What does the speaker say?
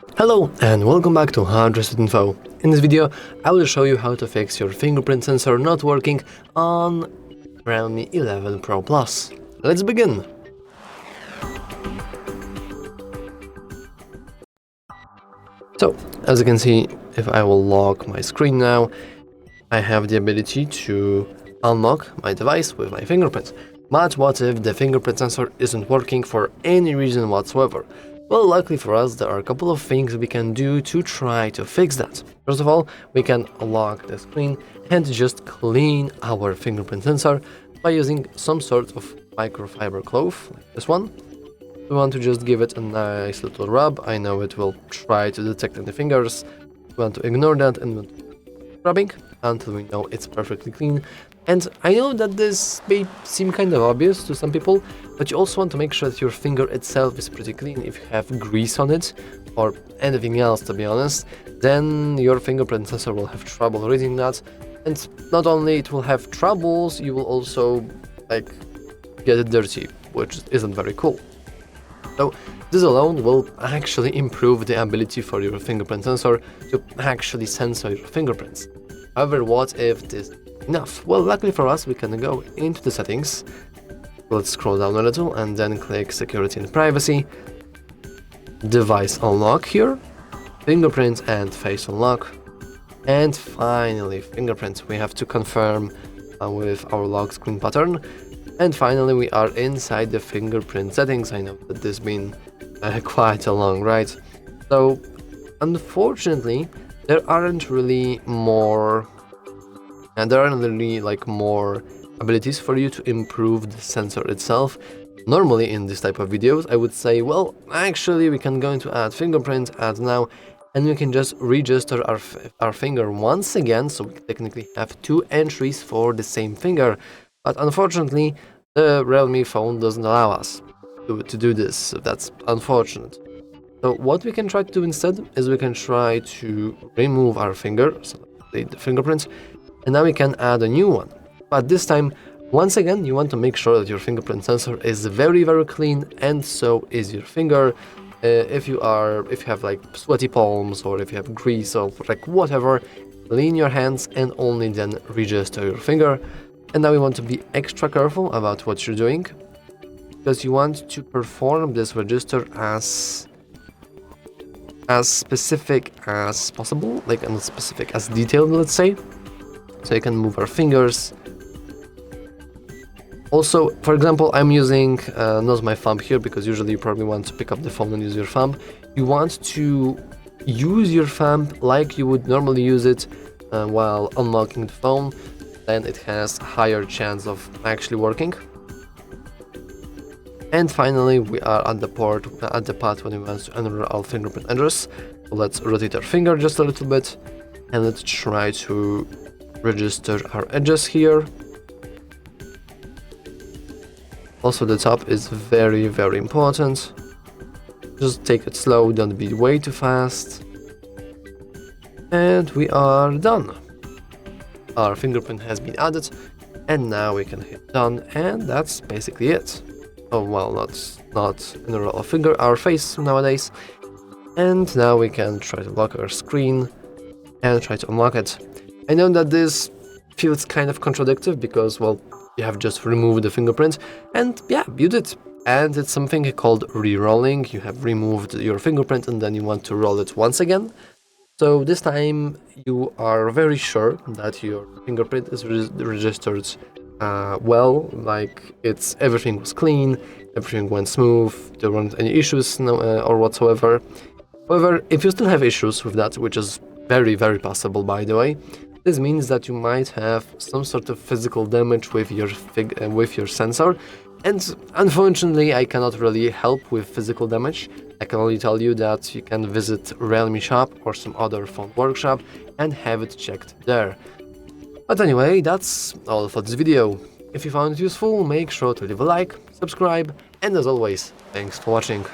Hello and welcome back to Hard Info. In this video, I will show you how to fix your fingerprint sensor not working on REALME 11 Pro Plus. Let's begin! So, as you can see, if I will lock my screen now, I have the ability to unlock my device with my fingerprint. But what if the fingerprint sensor isn't working for any reason whatsoever? Well, luckily for us, there are a couple of things we can do to try to fix that. First of all, we can lock the screen and just clean our fingerprint sensor by using some sort of microfiber cloth, like this one. We want to just give it a nice little rub. I know it will try to detect any fingers. We want to ignore that and rubbing until we know it's perfectly clean. And I know that this may seem kind of obvious to some people, but you also want to make sure that your finger itself is pretty clean. If you have grease on it, or anything else to be honest, then your fingerprint sensor will have trouble reading that. And not only it will have troubles, you will also get it dirty, which isn't very cool. So this alone will actually improve the ability for your fingerprint sensor to actually sensor your fingerprints. However, what if this is enough? Well, luckily for us, we can go into the settings. Let's scroll down a little and then click security and privacy, device unlock here, fingerprint and face unlock, and finally fingerprint. We have to confirm with our lock screen pattern. And finally, we are inside the fingerprint settings. I know that this has been quite a long ride. So, unfortunately, there aren't really more abilities for you to improve the sensor itself. Normally, in this type of videos, I would say, well, actually, we can go into add fingerprint, add now, and we can just register our finger once again. So we technically have two entries for the same finger. But unfortunately, the REALME phone doesn't allow us to do this, so that's unfortunate. So what we can try to do instead is we can try to remove our finger, so the fingerprint, and now we can add a new one. But this time, once again, you want to make sure that your fingerprint sensor is very, very clean, and so is your finger. If you have sweaty palms, or if you have grease or whatever, clean your hands and only then register your finger. And now we want to be extra careful about what you're doing, because you want to perform this register as specific as possible, as specific as detailed, let's say. So you can move our fingers. Also, for example, I'm using not my thumb here, because usually you probably want to pick up the phone and use your thumb. You want to use your thumb like you would normally use it while unlocking the phone. Then it has a higher chance of actually working. And finally, we are at the part when we want to enter our fingerprint address. So let's rotate our finger just a little bit, and let's try to register our edges here. Also, the top is very, very important. Just take it slow, don't be way too fast. And we are done. Our fingerprint has been added, and now we can hit done, and that's basically it. Oh well, not in a row of finger, our face nowadays. And now we can try to lock our screen and try to unlock it. I know that this feels kind of contradictory, because, well, you have just removed the fingerprint, and yeah, you did. And it's something called re-rolling. You have removed your fingerprint and then you want to roll it once again. So this time you are very sure that your fingerprint is registered well, everything was clean, everything went smooth, there weren't any issues or whatsoever. However, if you still have issues with that, which is very, very possible by the way, this means that you might have some sort of physical damage with your sensor. And unfortunately, I cannot really help with physical damage. I can only tell you that you can visit REALME shop or some other phone workshop and have it checked there. But anyway, that's all for this video. If you found it useful, make sure to leave a like, subscribe, and as always, thanks for watching.